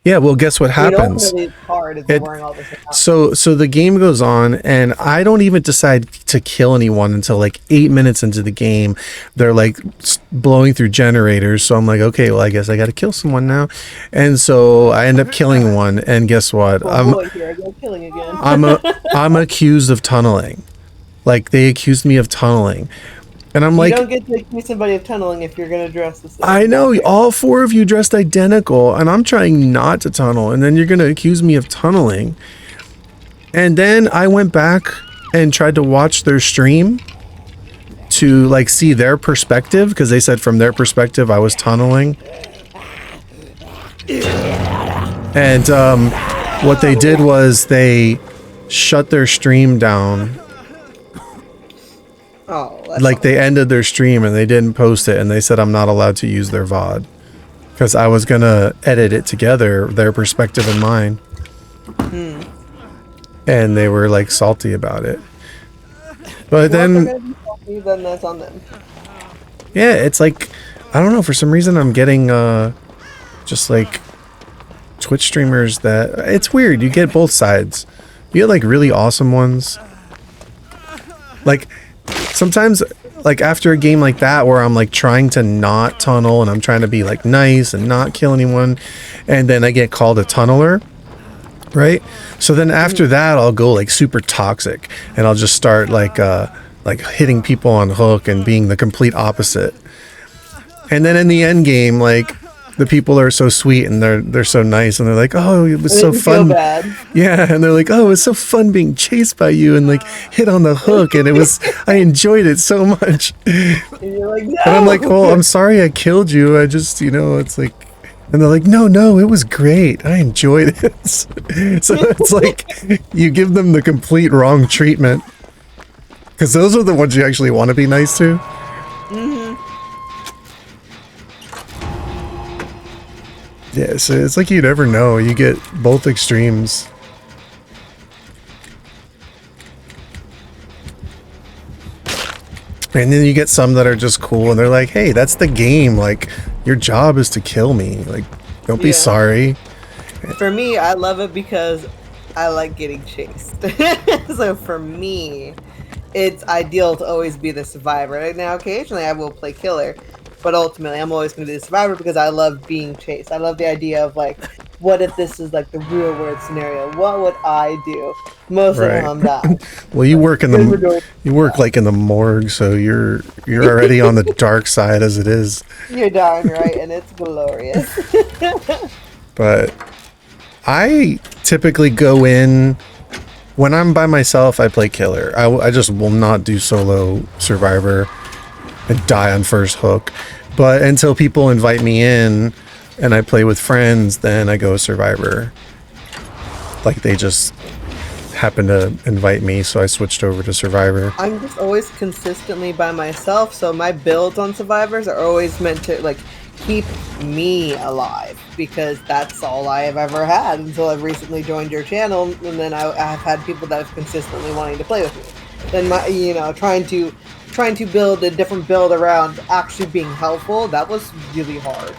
Yeah, well, guess what happens? It's hard if you're wearing all this out. So the game goes on, and I don't even decide to kill anyone until like 8 minutes into the game. They're like blowing through generators, so I'm like, okay, well, I guess I got to kill someone now, and so I end up killing one. And guess what? I'm accused of tunneling. Like, they accused me of tunneling. And I'm like, you don't get to accuse somebody of tunneling if you're going to dress the same. I know, all 4 of you dressed identical, and I'm trying not to tunnel, and then you're going to accuse me of tunneling. And then I went back and tried to watch their stream to like see their perspective, because they said from their perspective I was tunneling. And what they did was they shut their stream down. Oh, like they ended their stream and they didn't post it, and they said I'm not allowed to use their VOD because I was gonna edit it together, their perspective and mine. And they were like salty about it. But then that's on them. Yeah, it's like, I don't know, for some reason I'm getting just like Twitch streamers that, it's weird, you get both sides. You get like really awesome ones. Like sometimes, like after a game like that where I'm like trying to not tunnel and I'm trying to be like nice and not kill anyone, and then I get called a tunneler, right? So then after that I'll go like super toxic and I'll just start like hitting people on hook and being the complete opposite. And then in the end game, like the people are so sweet and they're so nice and they're like, oh, it was so fun. Yeah, and they're like, oh, it was so fun being chased by you and like hit on the hook, and it was, I enjoyed it so much. And you're like, no. And I'm like, well, I'm sorry I killed you. I just, you know, it's like, and they're like, no, it was great. I enjoyed it. So it's like you give them the complete wrong treatment, because those are the ones you actually want to be nice to. Yeah, so it's like you never know. You get both extremes. And then you get some that are just cool and they're like, hey, that's the game. Like, your job is to kill me. Like, don't be sorry. For me, I love it because I like getting chased. So for me, it's ideal to always be the survivor. Now, occasionally I will play killer, but ultimately I'm always going to be the survivor because I love being chased. I love the idea of like, what if this is like the real world scenario? What would I do? Most of the time I'm dying. Well, you work in the like in the morgue, so you're already on the dark side as it is. You're darn right, and it's glorious. But I typically go in when I'm by myself. I play killer. I just will not do solo survivor and die on first hook. But until people invite me in and I play with friends, then I go survivor. Like they just happen to invite me, so I switched over to survivor. I'm just always consistently by myself, so my builds on survivors are always meant to like keep me alive, because that's all I have ever had until I've recently joined your channel, and then I've had people that have consistently wanting to play with me. Then my, you know, trying to build a different build around actually being helpful, that was really hard.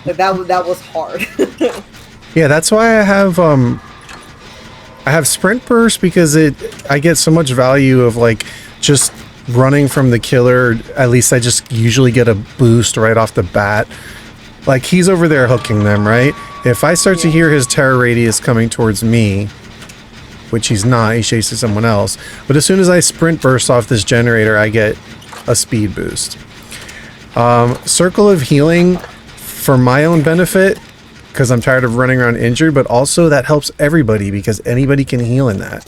Like that was hard. Yeah, that's why I have sprint burst, because I get so much value of like just running from the killer. At least I just usually get a boost right off the bat. Like he's over there hooking them, right? If I start to hear his terror radius coming towards me, which he's not, he chases someone else. But as soon as I sprint burst off this generator, I get a speed boost. Circle of healing for my own benefit, because I'm tired of running around injured, but also that helps everybody because anybody can heal in that.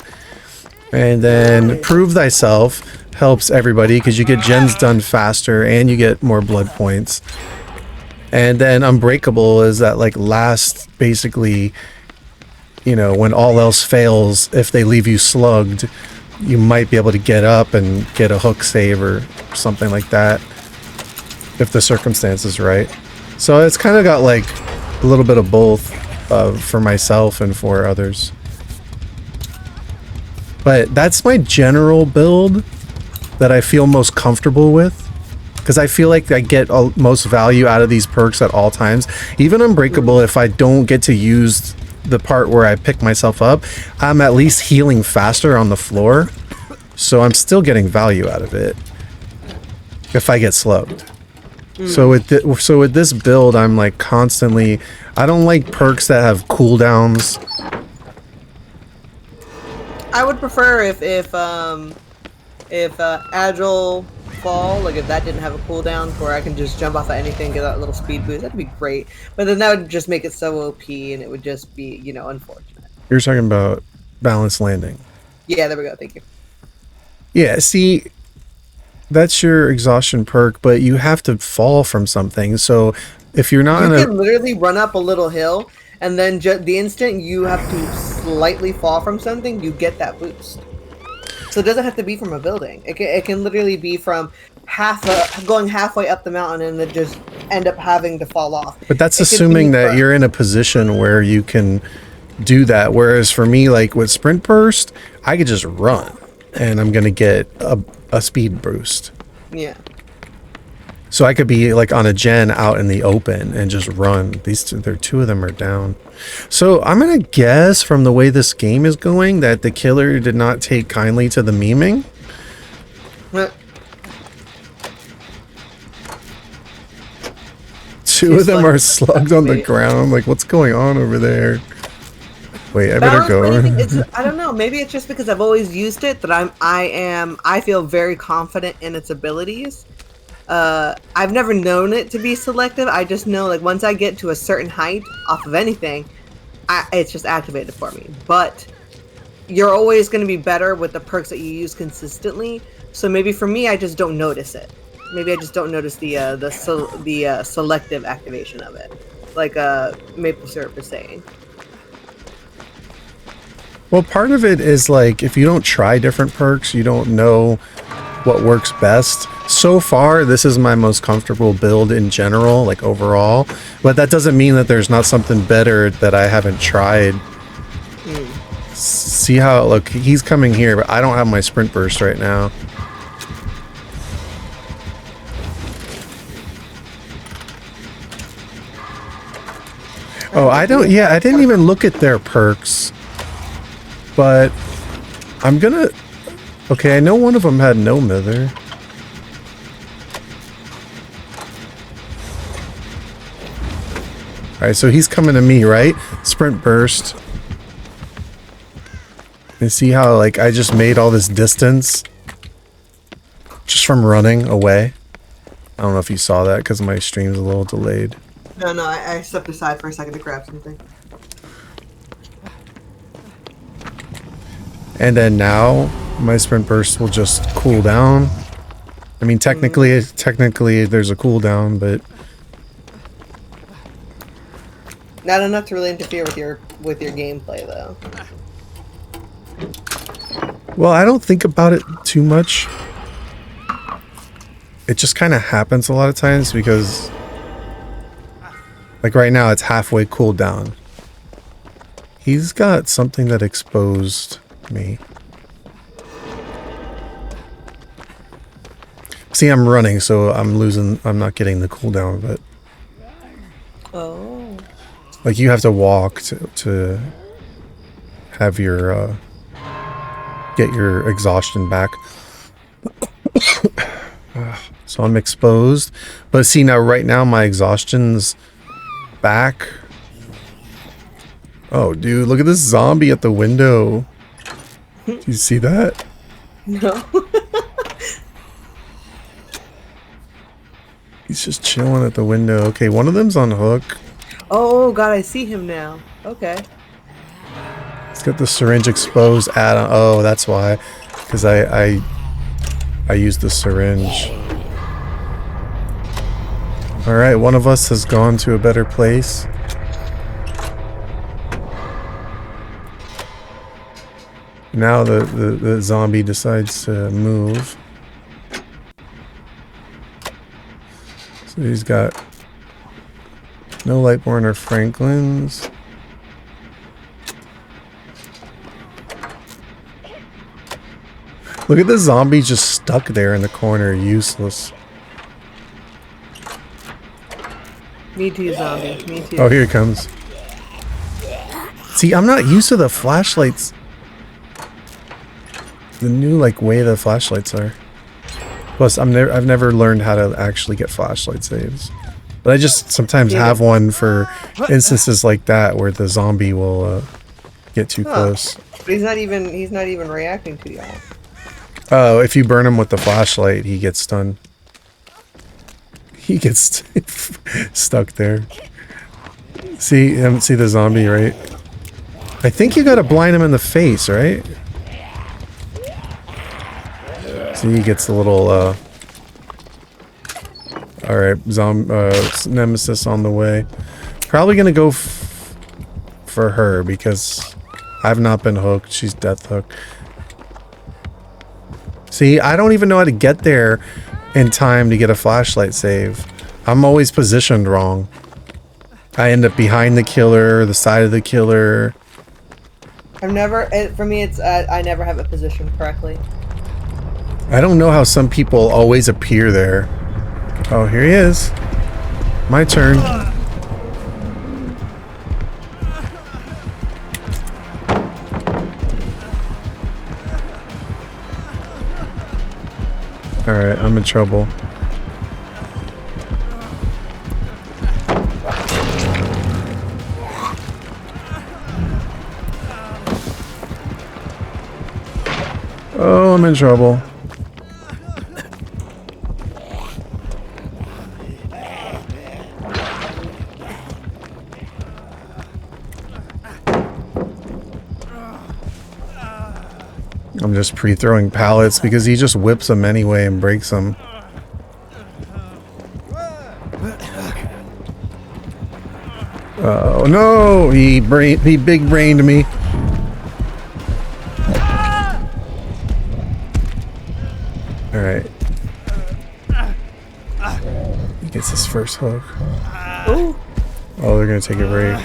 And then prove thyself helps everybody because you get gens done faster and you get more blood points. And then unbreakable is that like last, basically, you know, when all else fails, if they leave you slugged, you might be able to get up and get a hook save or something like that if the circumstance is right. So it's kind of got like a little bit of both for myself and for others. But that's my general build that I feel most comfortable with, because I feel like I get most value out of these perks at all times. Even Unbreakable, if I don't get to use the part where I pick myself up, I'm at least healing faster on the floor, so I'm still getting value out of it if I get slowed. So with this build, I'm like constantly, I don't like perks that have cooldowns. I would prefer if agile fall, like if that didn't have a cooldown where I can just jump off of anything, get that little speed boost, that'd be great. But then that would just make it so OP, and it would just be, you know, unfortunate. You're talking about balanced landing. Yeah, there we go. Thank you. Yeah, see, that's your exhaustion perk, but you have to fall from something. So if you're not you can literally run up a little hill, and then the instant you have to slightly fall from something, you get that boost. So it doesn't have to be from a building. It can literally be from going halfway up the mountain and then just end up having to fall off. But that's assuming that you're in a position where you can do that. Whereas for me, like with Sprint Burst, I could just run and I'm going to get a speed boost. Yeah. So I could be like on a gen out in the open and just run. These two of them are down. So I'm going to guess from the way this game is going that the killer did not take kindly to the memeing. Two of them are slugged on the ground. Like, what's going on over there? Wait, I better go. I don't know. Maybe it's just because I've always used it that I feel very confident in its abilities. I've never known it to be selective. I just know, like, once I get to a certain height off of anything, it's just activated for me. But you're always going to be better with the perks that you use consistently. So maybe for me, I just don't notice it. Maybe I just don't notice the selective activation of it, like Maple Syrup is saying. Well, part of it is like if you don't try different perks, you don't know what works best. So far, this is my most comfortable build in general, like overall. But that doesn't mean that there's not something better that I haven't tried. See how, look, he's coming here, but I don't have my sprint burst right now. Oh, I didn't even look at their perks. But I'm gonna... Okay, I know one of them had no mither. Alright, so he's coming to me, right? Sprint burst. And see how, like, I just made all this distance just from running away? I don't know if you saw that because my stream's a little delayed. No, I stepped aside for a second to grab something. And then now my sprint burst will just cool down. I mean, technically there's a cooldown, but not enough to really interfere with your gameplay, though. Well, I don't think about it too much. It just kind of happens a lot of times because, like right now, it's halfway cooled down. He's got something that exposed me. See, I'm running, so I'm not getting the cooldown, but oh, like you have to walk to have your get your exhaustion back. So I'm exposed, but see now right now my exhaustion's back. Oh dude, look at this zombie at the window. Do you see that? No. He's just chilling at the window. Okay, one of them's on hook. Oh god, I see him now. Okay. He's got the syringe exposed add-on. Oh, that's why. Because I used the syringe. Alright, one of us has gone to a better place. Now the zombie decides to move. So he's got no Lightborn or Franklins. Look at the zombie just stuck there in the corner, useless. Me too, zombie. Me too. Oh, here it comes. See, I'm not used to the flashlights. The new like way the flashlights are. Plus, I've never learned how to actually get flashlight saves. But I just sometimes have one for instances like that where the zombie will get too close. But he's not even reacting to y'all. Oh, if you burn him with the flashlight, he gets stunned. He gets stuck there. See the zombie, right? I think you gotta blind him in the face, right? See, he gets a little alright, nemesis on the way. Probably gonna go for her because I've not been hooked. She's death hooked. See, I don't even know how to get there in time to get a flashlight save. I'm always positioned wrong. I end up behind the killer, the side of the killer. For me, it's I never have it positioned correctly. I don't know how some people always appear there. Oh, here he is. My turn. Alright, I'm in trouble. Oh, I'm in trouble. I'm just pre-throwing pallets because he just whips them anyway and breaks them. Oh no! He big brained me. All right. He gets his first hook. Ooh. Oh, they're gonna take a break.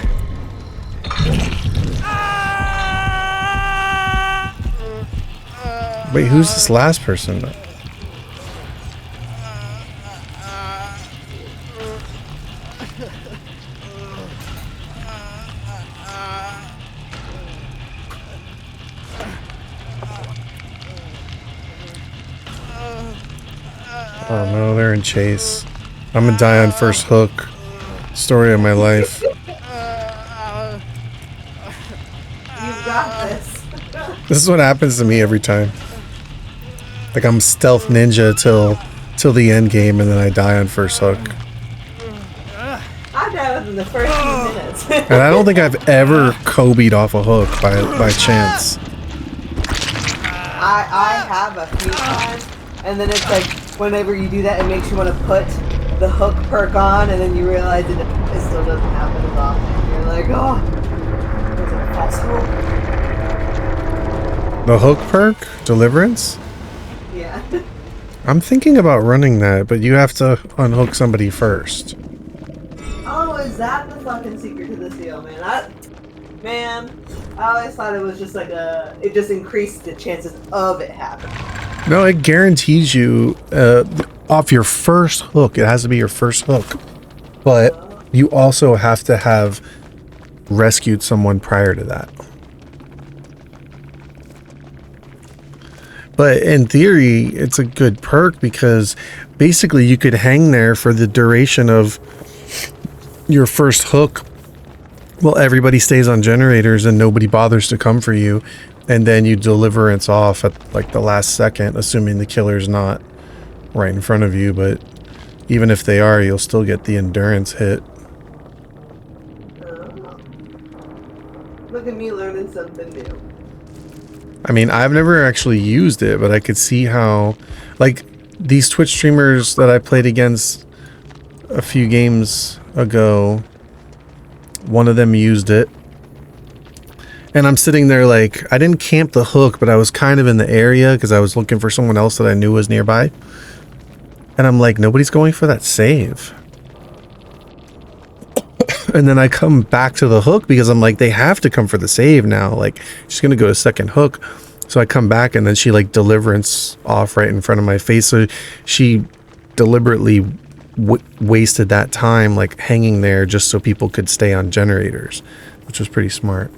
Wait, who's this last person? Oh no, they're in chase. I'm gonna die on first hook. Story of my life. You got this. This is what happens to me every time. Like I'm stealth ninja till the end game, and then I die on first hook. I died within the first few minutes. And I don't think I've ever Kobe'd off a hook by chance. I have a few times, and then it's like whenever you do that, it makes you want to put the hook perk on, and then you realize it still doesn't happen as often. You're like, oh, was it a false hook? The hook perk? Deliverance? Yeah. I'm thinking about running that, but you have to unhook somebody first. Oh, is that the fucking secret to this deal, man? I always thought it was just like it just increased the chances of it happening. No, it guarantees you off your first hook. It has to be your first hook. But you also have to have rescued someone prior to that. But in theory, it's a good perk because basically you could hang there for the duration of your first hook while everybody stays on generators and nobody bothers to come for you. And then you deliverance off at like the last second, assuming the killer's not right in front of you. But even if they are, you'll still get the endurance hit. Look at me learning something new. I mean, I've never actually used it, but I could see how, like, these Twitch streamers that I played against a few games ago, one of them used it. And I'm sitting there like, I didn't camp the hook, but I was kind of in the area because I was looking for someone else that I knew was nearby. And I'm like, nobody's going for that save. And then I come back to the hook because I'm like, they have to come for the save now. Like, she's going to go to second hook. So I come back and then she like deliverance off right in front of my face. So she deliberately wasted that time like hanging there just so people could stay on generators, which was pretty smart.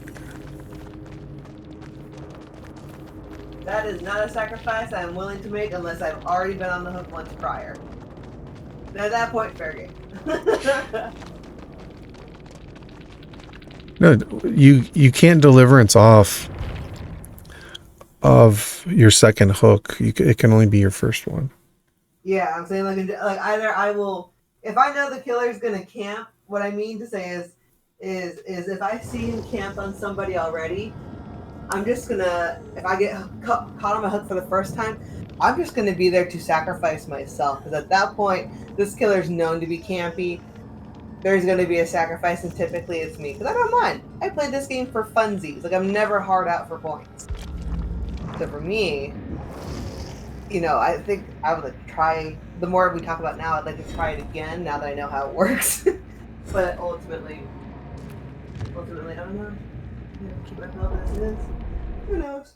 That is not a sacrifice I'm willing to make unless I've already been on the hook once prior. And at that point, fair game. No, you can't deliverance off of your second hook. It can only be your first one. Yeah, I'm saying like either I will, if I know the killer's gonna camp. What I mean to say is if I see him camp on somebody already, I'm just gonna, if I get caught on my hook for the first time, I'm just gonna be there to sacrifice myself, because at that point, this killer's known to be campy. There's gonna be a sacrifice, and typically it's me, because I don't mind. I played this game for funsies. Like, I'm never hard out for points. So for me, you know, I think I would like try. The more we talk about now, I'd like to try it again now that I know how it works. But ultimately, I don't know. Keep my build as it is. Who knows?